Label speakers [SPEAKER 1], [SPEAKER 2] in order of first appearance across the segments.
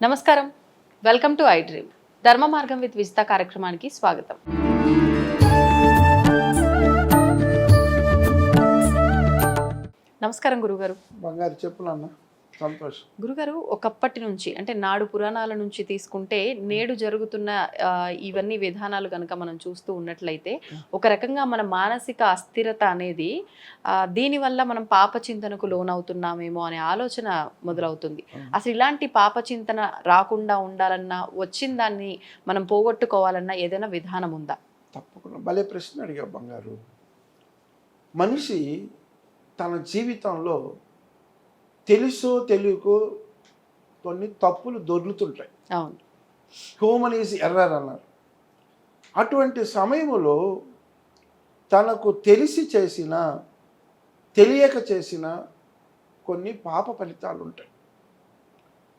[SPEAKER 1] నమస్కారం, welcome to I dream. ధర్మ మార్గం విత్ విజిత కార్యక్రమానికి స్వాగతం. నమస్కారం గురుగారు.
[SPEAKER 2] బంగారు చెప్పులన్న సంతోషం.
[SPEAKER 1] గురుగారు, ఒకప్పటి నుంచి అంటే నాడు పురాణాల నుంచి తీసుకుంటే నేడు జరుగుతున్న ఇవన్నీ విధానాలు కనుక మనం చూస్తూ ఉన్నట్లయితే ఒక రకంగా మన మానసిక అస్థిరత అనేది దీనివల్ల మనం పాప చింతనకు లోనవుతున్నామేమో అనే ఆలోచన మొదలవుతుంది. అసలు ఇలాంటి పాప చింతన రాకుండా ఉండాలన్నా, వచ్చిన దాన్ని మనం పోగొట్టుకోవాలన్నా ఏదైనా విధానం ఉందా?
[SPEAKER 2] తప్పకుండా. భలే ప్రశ్న అడిగా బంగారు. మనిషి తన జీవితంలో తెలుసో తెలియకో కొన్ని తప్పులు దొర్లుతుంటాయి.
[SPEAKER 1] అవును,
[SPEAKER 2] హ్యూమన్ ఈజ్ ఎర్రర్ అన్నారు. అటువంటి సమయంలో తనకు తెలిసి చేసిన, తెలియక చేసిన కొన్ని పాప ఫలితాలు ఉంటాయి.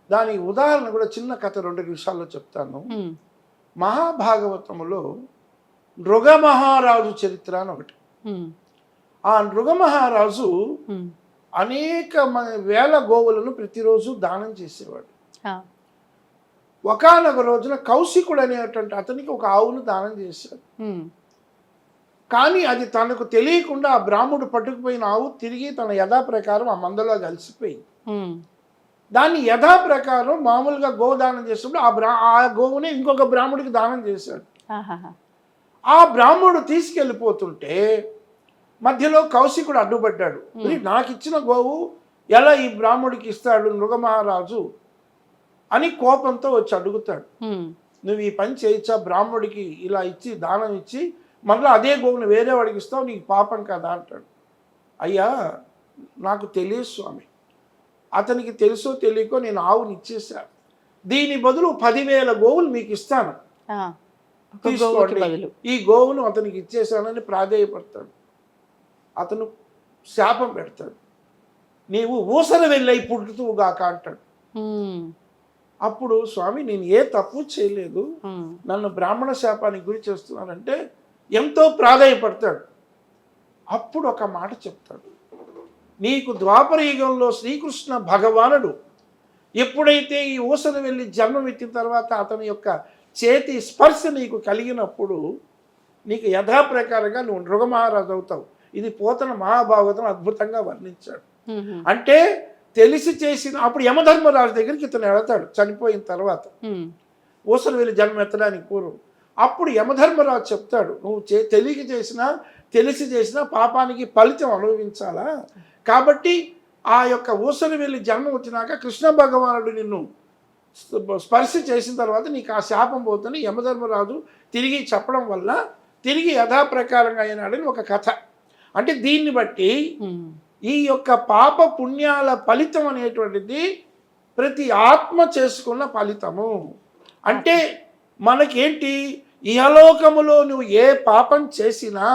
[SPEAKER 2] దానికి ఉదాహరణ కూడా చిన్న కథ 2 నిమిషాల్లో చెప్తాను. మహాభాగవతములో నృగమహారాజు చరిత్ర అని ఒకటి. ఆ నృగమహారాజు అనేక వేల గోవులను ప్రతిరోజు దానం చేసేవాడు. ఒకానొక రోజున కౌశికుడు అనేటువంటి అతనికి ఒక ఆవును దానం చేశాడు. కానీ అది తనకు తెలియకుండా ఆ బ్రాహ్మణుడు పట్టుకుపోయిన ఆవు తిరిగి తన యథాప్రకారం ఆ మందలో కలిసిపోయింది. దాన్ని యథాప్రకారం మామూలుగా గోదానం చేసినప్పుడు ఆ గోవుని ఇంకొక బ్రాహ్మడికి దానం చేశాడు. ఆ బ్రాహ్మణుడు తీసుకెళ్ళిపోతుంటే మధ్యలో కౌశికుడు అడ్డుపడ్డాడు. నాకు ఇచ్చిన గోవు ఎలా ఈ బ్రాహ్మడికి ఇస్తాడు నృగమహారాజు అని కోపంతో వచ్చి అడుగుతాడు. నువ్వు ఈ పని చేయించా, బ్రాహ్మడికి ఇలా ఇచ్చి దానం ఇచ్చి మళ్ళీ అదే గోవును వేరే వాడికి ఇస్తావు, నీకు పాపం కదా అంటాడు. అయ్యా, నాకు తెలియదు స్వామి, అతనికి తెలుసో తెలియకో నేను ఆవుని ఇచ్చేసా, దీని బదులు 10,000 గోవులు మీకు ఇస్తాను, తీసుకోండి, ఈ గోవును అతనికి ఇచ్చేసానని ప్రాధేయపడతాడు. అతను శాపం పెడతాడు, నీవు ఊసర వెళ్ళై పుట్టుతువుగాక అంటాడు. అప్పుడు స్వామి, నేను ఏ తప్పు చేయలేదు, నన్ను బ్రాహ్మణ శాపానికి గురి చేస్తున్నానంటే ఎంతో ప్రాధేయపడతాడు. అప్పుడు ఒక మాట చెప్తాడు, నీకు ద్వాపర యుగంలో శ్రీకృష్ణ భగవానుడు ఎప్పుడైతే ఈ ఊసర వెళ్ళి జన్మమెత్తిన తర్వాత అతని యొక్క చేతి స్పర్శ నీకు కలిగినప్పుడు నీకు యథాప్రకారంగా నువ్వు నృగమహారాజు అవుతావు. ఇది పోతన మహాభాగవతం అద్భుతంగా వర్ణించాడు. అంటే తెలిసి చేసిన, అప్పుడు యమధర్మరాజు దగ్గరికి ఇతను వెళతాడు చనిపోయిన తర్వాత, ఊసర వెళ్ళి జన్మ ఎత్తడానికి పూర్వం. అప్పుడు యమధర్మరాజు చెప్తాడు, నువ్వు తెలియక చేసినా తెలిసి చేసినా పాపానికి ఫలితం అనుభవించాలా, కాబట్టి ఆ యొక్క ఊసర వెళ్ళి జన్మ వచ్చినాక కృష్ణ భగవానుడు నిన్ను స్పర్శ చేసిన తర్వాత నీకు ఆ శాపం పోతుంది యమధర్మరాజు తిరిగి చెప్పడం వల్ల తిరిగి యథాప్రకారంగా అయినాడని ఒక కథ. అంటే దీన్ని బట్టి ఈ యొక్క పాప పుణ్యాల ఫలితం అనేటువంటిది ప్రతి ఆత్మ చేసుకున్న ఫలితము. అంటే మనకేంటి, ఇహలోకములో నువ్వు ఏ పాపం చేసినా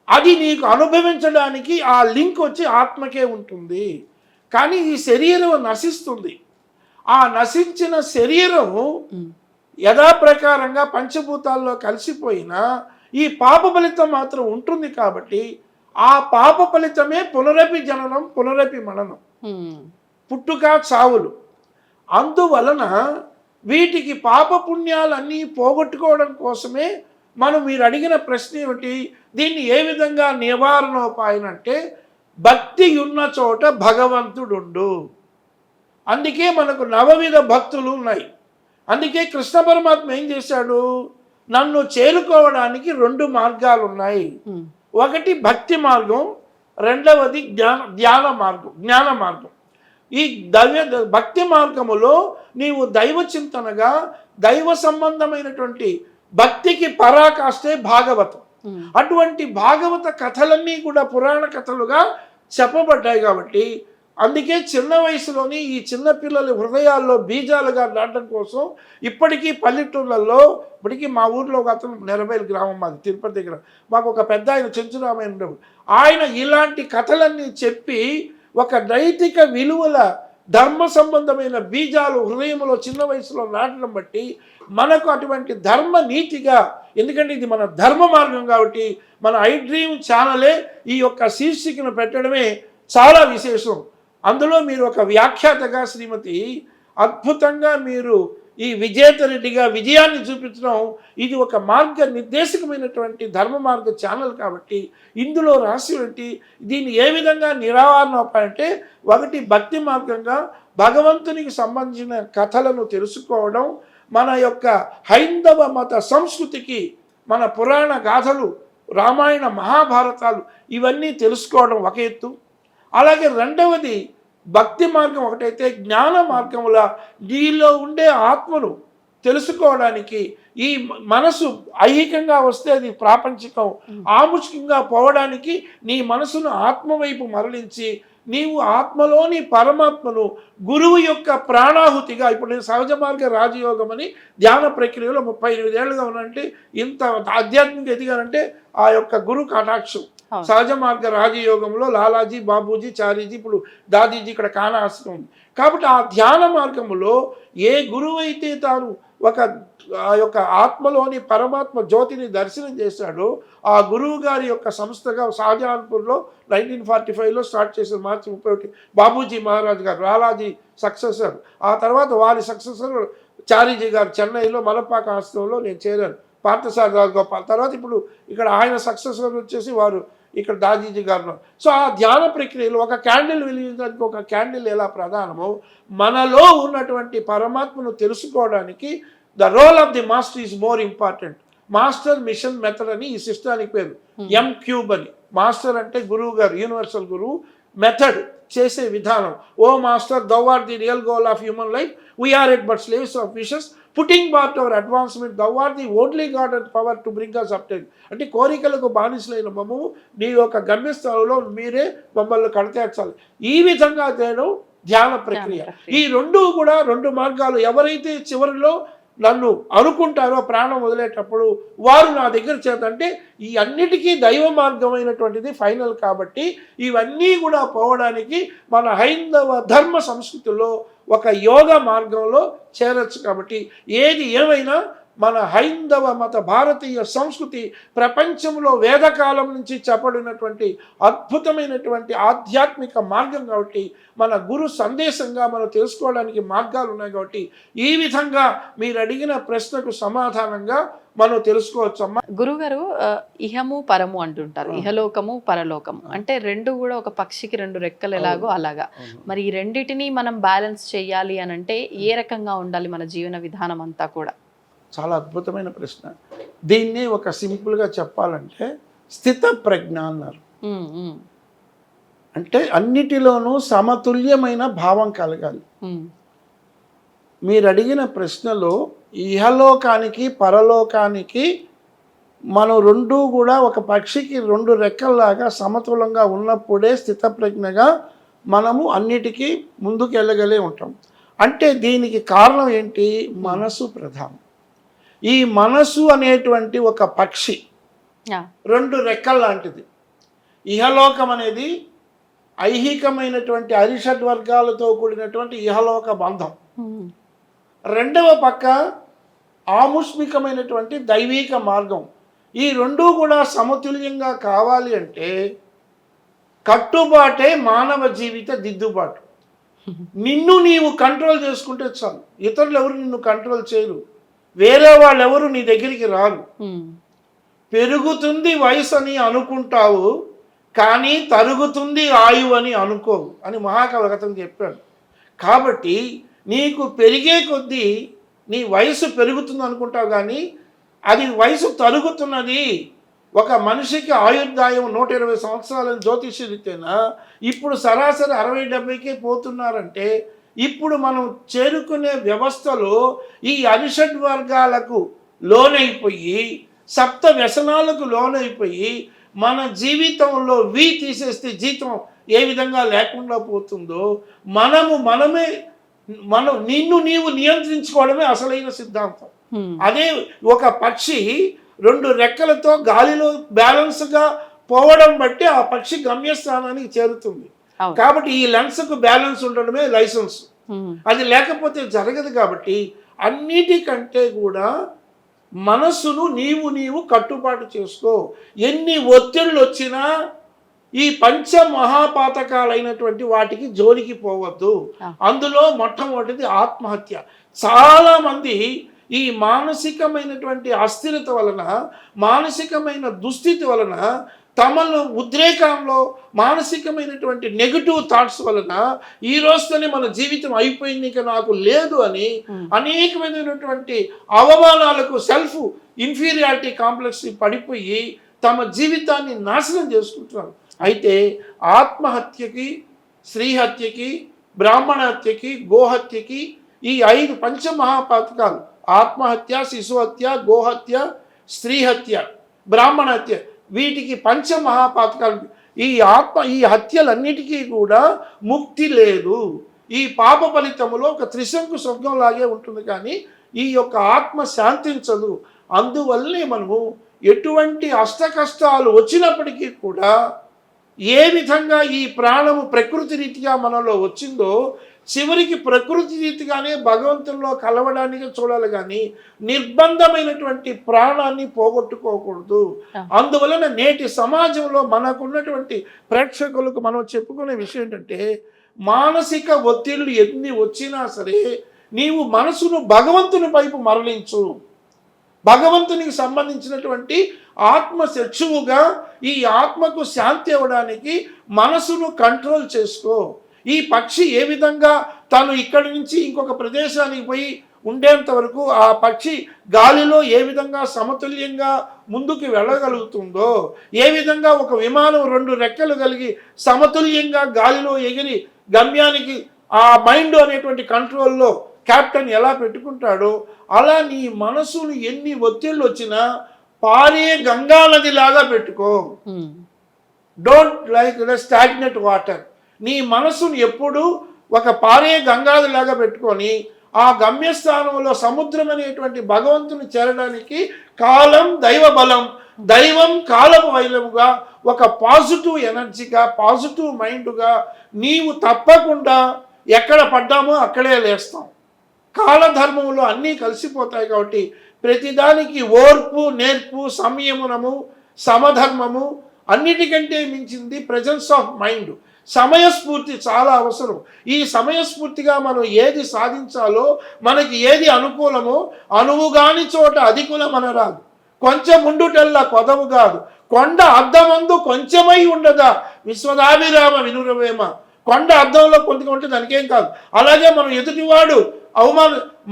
[SPEAKER 2] అది నీకు అనుభవించడానికి ఆ లింక్ వచ్చి ఆత్మకే ఉంటుంది. కానీ ఈ శరీరం నశిస్తుంది. ఆ నశించిన శరీరం యథాప్రకారంగా పంచభూతాల్లో కలిసిపోయినా ఈ పాప ఫలితం మాత్రం ఉంటుంది. కాబట్టి ఆ పాప ఫలితమే పునరపి జననం, పునరపి మననం, పుట్టుక చావులు. అందువలన వీటికి పాప పుణ్యాలన్నీ పోగొట్టుకోవడం కోసమే మీరు అడిగిన ప్రశ్న ఏమిటి, దీన్ని ఏ విధంగా నివారణోపాయం అంటే భక్తి ఉన్న చోట భగవంతుడుండు. అందుకే మనకు 9 భక్తులు ఉన్నాయి. అందుకే కృష్ణ పరమాత్మ ఏం చేశాడు, నన్ను చేరుకోవడానికి 2 మార్గాలు ఉన్నాయి. ఒకటి భక్తి మార్గం, రెండవది జ్ఞాన మార్గం. ఈ భక్తి మార్గములో నీవు దైవ చింతనగా దైవ సంబంధమైనటువంటి భక్తికి పరాకాష్టే భాగవతం. అటువంటి భాగవత కథలన్నీ కూడా పురాణ కథలుగా చెప్పబడ్డాయి. కాబట్టి అందుకే చిన్న వయసులోని ఈ చిన్నపిల్లల హృదయాల్లో బీజాలుగా నాటడం కోసం ఇప్పటికీ పల్లెటూళ్ళల్లో, ఇప్పటికీ మా ఊర్లో ఒక అతను నెరబైల్ గ్రామం, మాది తిరుపతి దగ్గర, మాకు ఒక పెద్ద ఆయన చెంచురామయ్య ఉండేవాడు. ఆయన ఇలాంటి కథలన్నీ చెప్పి ఒక నైతిక విలువల ధర్మ సంబంధమైన బీజాలు హృదయంలో చిన్న వయసులో నాటడం బట్టి మనకు అటువంటి ధర్మ నీతిగా, ఎందుకంటే ఇది మన ధర్మ మార్గం కాబట్టి మన ఐ డ్రీమ్ ఛానలే ఈ యొక్క శీర్షికను పెట్టడమే చాలా విశేషం. అందులో మీరు ఒక వ్యాఖ్యాతగా శ్రీమతి అద్భుతంగా మీరు ఈ విజేత రెడ్డిగా విజయాన్ని చూపించడం, ఇది ఒక మార్గ నిర్దేశకమైనటువంటి ధర్మ మార్గ ఛానల్ కాబట్టి ఇందులో రహస్యం ఏంటి, దీన్ని ఏ విధంగా నిరావరణ అంటే ఒకటి భక్తి మార్గంగా భగవంతునికి సంబంధించిన కథలను తెలుసుకోవడం, మన యొక్క హైందవ మత సంస్కృతికి మన పురాణ గాథలు రామాయణ మహాభారతాలు ఇవన్నీ తెలుసుకోవడం ఒక ఎత్తు. అలాగే రెండవది భక్తి మార్గం ఒకటైతే జ్ఞాన మార్గముల నీలో ఉండే ఆత్మను తెలుసుకోవడానికి ఈ మనసు ఐహికంగా వస్తే అది ప్రాపంచికం, ఆముష్కంగా పోవడానికి నీ మనసును ఆత్మ వైపు మరలించి నీవు ఆత్మలోని పరమాత్మను గురువు యొక్క ప్రాణాహుతిగా, ఇప్పుడు నేను సహజ మార్గ రాజయోగం అని ధ్యాన ప్రక్రియలో 38 ఏళ్ళుగా ఉన్నానంటే, ఇంత ఆధ్యాత్మిక ఎదిగానంటే ఆ యొక్క గురు కటాక్షం. సహజ మార్గ రాజయోగంలో లాలాజీ, బాబూజీ, చారీజీ, ఇప్పుడు దాదీజీ ఇక్కడ కానాస్తం ఉంది. కాబట్టి ఆ ధ్యాన మార్గంలో ఏ గురువు అయితే తాను ఒక ఆ యొక్క ఆత్మలోని పరమాత్మ జ్యోతిని దర్శనం చేశాడో ఆ గురువు గారి యొక్క సంస్థగా షాజహాన్పూర్లో 1945లో స్టార్ట్ చేసిన మార్చి 31 బాబూజీ మహారాజ్ గారు, లాలాజీ సక్సెసర్. ఆ తర్వాత వారి సక్సెసర్ చారీజీ గారు చెన్నైలో మలపాక ఆశ్రమంలో నేను చేరాను, పార్థసారథి రాజగోపాల్. తర్వాత ఇప్పుడు ఇక్కడ ఆయన సక్సెసర్ వచ్చేసి వారు ఇక్కడ దాదీజీ గారు. సో ఆ ధ్యాన ప్రక్రియలో ఒక క్యాండిల్ వెలిగించడానికి ఒక క్యాండిల్ ఎలా ప్రధానమో మనలో ఉన్నటువంటి పరమాత్మను తెలుసుకోవడానికి the role of the master is more important. Master mission method అని ఈ సిస్టానికి పేరు, M³ అని. మాస్టర్ అంటే గురువు గారు, యూనివర్సల్ గురువు. మెథడ్ చేసే విధానం, O master thou art the real goal of human life, we are at but slaves of wishes, putting part our advancement, thou art the only God and power to bring us up. అంటే కోరికలకు బానిసలైన మమ్మము నీ యొక్క గమ్యస్థానంలో మీరే మమ్మల్ని కడతేర్చాలి. ఈ విధంగా చేయడం ధ్యాన ప్రక్రియ. ఈ రెండు కూడా రెండు మార్గాలు. ఎవరైతే చివరిలో నన్ను అనుకుంటారో ప్రాణం వదిలేటప్పుడు వారు నా దగ్గర చేతంటే ఈ అన్నిటికీ దైవ మార్గమైనటువంటిది ఫైనల్. కాబట్టి ఇవన్నీ కూడా పోవడానికి మన హైందవ ధర్మ సంస్కృతిలో ఒక యోగ మార్గంలో చేరచ్చు. కాబట్టి ఏది ఏమైనా మన హైందవ మత భారతీయ సంస్కృతి ప్రపంచంలో వేదకాలం నుంచి చెప్పబడినటువంటి అద్భుతమైనటువంటి ఆధ్యాత్మిక మార్గం. కాబట్టి మన గురు సందేశంగా మనం తెలుసుకోవడానికి మార్గాలు ఉన్నాయి. కాబట్టి ఈ విధంగా మీరు అడిగిన ప్రశ్నకు సమాధానంగా మనం తెలుసుకోవచ్చమ్మా.
[SPEAKER 1] గురుగారు, ఇహము పరము అంటుంటారు, ఇహలోకము పరలోకము అంటే రెండు కూడా ఒక పక్షికి రెండు రెక్కలు ఎలాగో అలాగా. మరి ఈ రెండిటిని మనం బ్యాలెన్స్ చేయాలి అని అంటే ఏ రకంగా ఉండాలి మన జీవన విధానం అంతా కూడా?
[SPEAKER 2] చాలా అద్భుతమైన ప్రశ్న. దీన్ని ఒక సింపుల్గా చెప్పాలంటే స్థిత ప్రజ్ఞ అన్నారు. అంటే అన్నిటిలోనూ సమతుల్యమైన భావం కలగాలి. మీరు అడిగిన ప్రశ్నలో ఇహలోకానికి పరలోకానికి మనం రెండూ కూడా ఒక పక్షికి రెండు రెక్కల్లాగా సమతులంగా ఉన్నప్పుడే స్థితప్రజ్ఞగా మనము అన్నిటికీ ముందుకు వెళ్ళగలే ఉంటాం. అంటే దీనికి కారణం ఏంటి? మనసు ప్రధానం. ఈ మనసు అనేటువంటి ఒక పక్షి రెండు రెక్కల లాంటిది. ఇహలోకం అనేది ఐహికమైనటువంటి అరిషడ్ వర్గాలతో కూడినటువంటి ఇహలోక బంధం. రెండవ పక్క ఆముష్మికమైనటువంటి దైవిక మార్గం. ఈ రెండూ కూడా సమతుల్యంగా కావాలి అంటే కట్టుబాటే మానవ జీవిత దిద్దుబాటు. నిన్ను నీవు కంట్రోల్ చేసుకుంటే చాలు, ఇతరులు ఎవరు నిన్ను కంట్రోల్ చేయరు, వేరే వాళ్ళు ఎవరు నీ దగ్గరికి రారు. పెరుగుతుంది వయసు అని అనుకుంటావు కానీ తరుగుతుంది ఆయువు అని అనుకోవు అని మహాకవి గతం చెప్పాడు. కాబట్టి నీకు పెరిగే కొద్దీ నీ వయసు పెరుగుతుంది అనుకుంటావు కానీ అది వయసు తరుగుతున్నది. ఒక మనిషికి ఆయుర్దాయం 120 సంవత్సరాలని జ్యోతిష్యరీత్యా ఇప్పుడు సరాసరి 60-70కే పోతున్నారంటే ఇప్పుడు మనం చేరుకునే వ్యవస్థలో ఈ అరిషడ్ వర్గాలకు లోనైపోయి సప్త వ్యసనాలకు లోనైపోయి మన జీవితంలో తీసేస్తే జీతం ఏ విధంగా లేకుండా పోతుందో మనమే నిన్ను నీవు నియంత్రించుకోవడమే అసలైన సిద్ధాంతం. అదే ఒక పక్షి రెండు రెక్కలతో గాలిలో బ్యాలెన్స్గా పోవడం బట్టి ఆ పక్షి గమ్యస్థానానికి చేరుతుంది. కాబట్టి ఈ లెన్స్కు బ్యాలెన్స్ ఉండడమే లైసెన్స్. అది లేకపోతే జరగదు. కాబట్టి అన్నిటికంటే కూడా మనస్సును నీవు కట్టుబాటు చేసుకో. ఎన్ని ఒత్తిళ్ళు వచ్చినా ఈ పంచ మహాపాతకాలైనటువంటి వాటికి జోలికి పోవద్దు. అందులో మొట్టమొదటిది ఆత్మహత్య. చాలామంది ఈ మానసికమైనటువంటి అస్థిరత వలన, మానసికమైన దుస్థితి వలన, తమలో ఉద్రేకంలో మానసికమైనటువంటి నెగటివ్ థాట్స్ వలన ఈ రోజుతోనే మన జీవితం అయిపోయింది, ఇక నాకు లేదు అని అనేకమైనటువంటి అవమానాలకు, సెల్ఫ్ ఇన్ఫీరియారిటీ కాంప్లెక్స్ పడిపోయి తమ జీవితాన్ని నాశనం చేసుకుంటున్నారు. అయితే ఆత్మహత్యకి, స్త్రీ హత్యకి, బ్రాహ్మణ హత్యకి, గోహత్యకి ఈ 5 పంచమహాపాతకాలు, ఆత్మహత్య, శిశు హత్య, గోహత్య, స్త్రీ హత్య, బ్రాహ్మణ హత్య, వీటికి పంచమహాపాతకాలు. ఈ హత్యలన్నిటికీ కూడా ముక్తి లేదు. ఈ పాప ఫలితములో ఒక త్రిశంకు స్వర్గం లాగే ఉంటుంది, కానీ ఈ యొక్క ఆత్మ శాంతించదు. అందువల్లనే మనము ఎటువంటి అష్ట కష్టాలు వచ్చినప్పటికీ కూడా ఏ విధంగా ఈ ప్రాణము ప్రకృతి రీతిగా మనలో వచ్చిందో చివరికి ప్రకృతి రీతిగానే భగవంతుల్లో కలవడానికి చూడాలి, కానీ నిర్బంధమైనటువంటి ప్రాణాన్ని పోగొట్టుకోకూడదు. అందువలన నేటి సమాజంలో మనకున్నటువంటి ప్రేక్షకులకు మనం చెప్పుకునే విషయం ఏంటంటే, మానసిక ఒత్తిళ్లు ఎన్ని వచ్చినా సరే నీవు మనసును భగవంతుని వైపు మరలించు. భగవంతునికి సంబంధించినటువంటి ఆత్మ శిక్షువుగా ఈ ఆత్మకు శాంతి ఇవ్వడానికి మనసును కంట్రోల్ చేసుకో. ఈ పక్షి ఏ విధంగా తను ఇక్కడి నుంచి ఇంకొక ప్రదేశానికి పోయి ఉండేంత వరకు ఆ పక్షి గాలిలో ఏ విధంగా సమతుల్యంగా ముందుకు వెళ్ళగలుగుతుందో, ఏ విధంగా ఒక విమానం 2 రెక్కలు కలిగి సమతుల్యంగా గాలిలో ఎగిరి గమ్యానికి ఆ మైండ్ అనేటువంటి కంట్రోల్లో క్యాప్టెన్ ఎలా పెట్టుకుంటాడో, అలా నీ మనసును ఎన్ని ఒత్తిళ్ళు వచ్చినా పారే గంగా నది లాగా పెట్టుకో. Don't like stagnate water. నీ మనసును ఎప్పుడు ఒక పారే గంగాది లాగా పెట్టుకొని ఆ గమ్యస్థానంలో సముద్రం అనేటువంటి భగవంతుని చేరడానికి కాలం దైవ బలం, దైవం కాలపు వైలముగా ఒక పాజిటివ్ ఎనర్జీగా, పాజిటివ్ మైండ్గా నీవు తప్పకుండా ఎక్కడ పడ్డామో అక్కడే లేస్తాం. కాలధర్మంలో అన్నీ కలిసిపోతాయి కాబట్టి ప్రతిదానికి ఓర్పు, నేర్పు, సంయమనము, సమధర్మము, అన్నిటికంటే మించింది ప్రెజెన్స్ ఆఫ్ మైండ్, సమయస్ఫూర్తి చాలా అవసరం. ఈ సమయస్ఫూర్తిగా మనం ఏది సాధించాలో, మనకి ఏది అనుకూలమో, అనువుగాని చోట అధికులం అనరాదు, కొంచెం ఉండుటల్లా కొదవు కాదు, కొండ అద్దమందు కొంచెమై ఉండదా విశ్వదాభిరామ వినురవేమ. కొండ అద్దంలో కొంచెం ఉంటే దానికేం కాదు. అలాగే మనం ఎదుటివాడు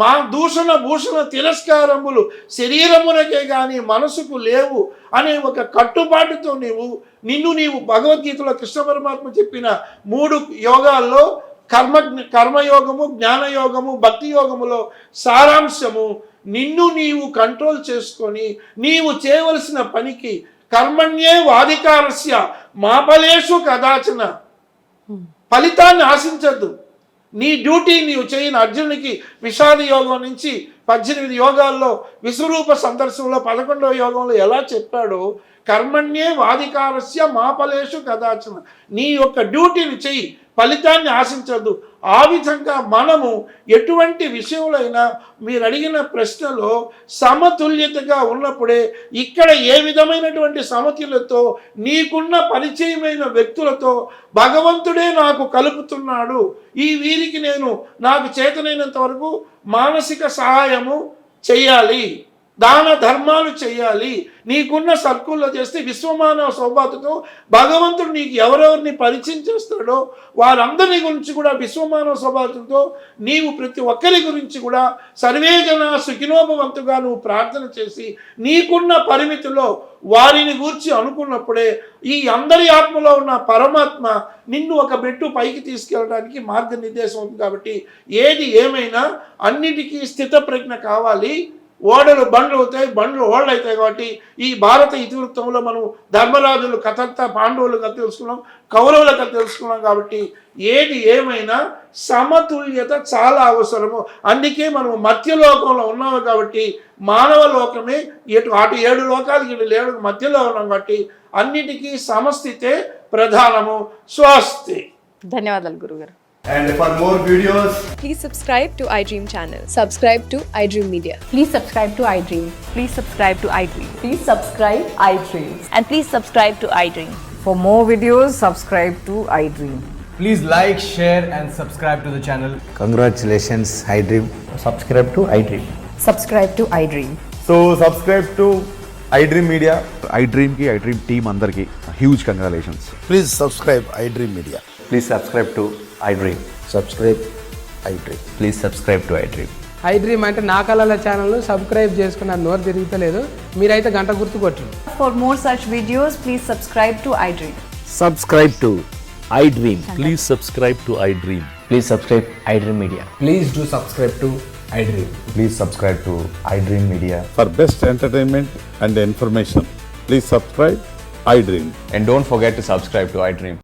[SPEAKER 2] మా దూషణ భూషణ తిరస్కారములు శరీరమునకే కానీ మనసుకు లేవు అనే ఒక కట్టుబాటుతో నీవు భగవద్గీతలో కృష్ణ పరమాత్మ చెప్పిన 3 యోగాల్లో కర్మయోగము, జ్ఞానయోగము, భక్తి యోగములో సారాంశము నీవు కంట్రోల్ చేసుకొని నీవు చేయవలసిన పనికి కర్మణ్యే వాధికారస్య మా ఫలేషు కదాచన, ఫలితాన్ని ఆశించద్దు. నీ డ్యూటీ నీవు చేయని అర్జునునికి విషాద యోగం నుంచి 18 యోగాల్లో విశ్వరూప సందర్శనంలో 11వ యోగంలో ఎలా చెప్పాడో, కర్మణ్యే వాధికారస్య మా ఫలేషు కదాచన, నీ యొక్క డ్యూటీని చెయ్యి, ఫలితాన్ని ఆశించద్దు. ఆ విధంగా మనము ఎటువంటి విషయంలో మీరు అడిగిన ప్రశ్నలో సమతుల్యతగా ఉన్నప్పుడే ఇక్కడ ఏ విధమైనటువంటి సమతుల్యతో నీకున్న పరిచయమైన వ్యక్తులతో భగవంతుడే నాకు కలుపుతున్నాడు, ఈ వీరికి నాకు చేతనైనంత వరకు మానసిక సహాయము చెయ్యాలి, దాన ధర్మాలు చేయాలి, నీకున్న సర్కుల్లో చేస్తే విశ్వమానవ సౌభాగ్యతో భగవంతుడు నీకు ఎవరెవరిని పరిచయం చేస్తాడో వారందరి గురించి కూడా విశ్వమానవ సౌభాగ్యంతో నీవు ప్రతి ఒక్కరి గురించి కూడా సర్వే జన సుఖినోభవంతుగా నువ్వు ప్రార్థన చేసి నీకున్న పరిమితిలో వారిని గూర్చి అనుకున్నప్పుడే ఈ అందరి ఆత్మలో ఉన్న పరమాత్మ నిన్ను ఒక మెట్టు పైకి తీసుకెళ్ళడానికి మార్గనిర్దేశం అవుతుంది. కాబట్టి ఏది ఏమైనా అన్నిటికీ స్థిత ప్రజ్ఞ కావాలి. ఓడలు బండ్లు అవుతాయి, బండ్లు ఓడలు అవుతాయి. కాబట్టి ఈ భారత ఇతివృత్తంలో మనం ధర్మరాజులు కథంతా పాండవులు కథ తెలుసుకున్నాం, కౌరవుల కథ తెలుసుకున్నాం. కాబట్టి ఏది ఏమైనా సమతుల్యత చాలా అవసరము. అందుకే మనం మధ్యలోకంలో ఉన్నాము. కాబట్టి మానవ లోకమే అటు 7 లోకాలకి 7 మధ్యలో ఉన్నాం. కాబట్టి అన్నిటికీ సమస్థితే ప్రధానము. స్వస్తి.
[SPEAKER 1] ధన్యవాదాలు గురుగారు.
[SPEAKER 3] And for more videos,
[SPEAKER 4] please subscribe to iDream channel. Subscribe to iDream Media.
[SPEAKER 5] Please subscribe to iDream.
[SPEAKER 6] Please subscribe to iDream.
[SPEAKER 5] Please subscribe iDream.
[SPEAKER 6] And please subscribe to iDream.
[SPEAKER 5] For more videos, subscribe to iDream.
[SPEAKER 3] Please like, share, and subscribe to the channel.
[SPEAKER 6] Congratulations, iDream.
[SPEAKER 3] Subscribe to iDream.
[SPEAKER 5] Subscribe to iDream.
[SPEAKER 3] So subscribe to iDream Media.
[SPEAKER 7] iDream की iDream team अंदर की huge congratulations.
[SPEAKER 6] Please subscribe iDream Media.
[SPEAKER 3] Please subscribe to iDream.
[SPEAKER 6] Subscribe iDream.
[SPEAKER 3] Please subscribe to iDream.
[SPEAKER 8] I dream అంటే నా కళల ఛానల్ను subscribe చేసుకున్న నోరు తిరుగుతలేదు మీరైతే గంట గుర్తు కొట్టండి.
[SPEAKER 5] For more such videos, please subscribe to iDream.
[SPEAKER 9] Subscribe to iDream. Please subscribe to iDream.
[SPEAKER 3] Please subscribe iDream Media.
[SPEAKER 8] Please do subscribe to I dream.
[SPEAKER 3] Please subscribe to iDream Media.
[SPEAKER 10] For best entertainment and information, please subscribe iDream.
[SPEAKER 3] And don't forget to subscribe to iDream.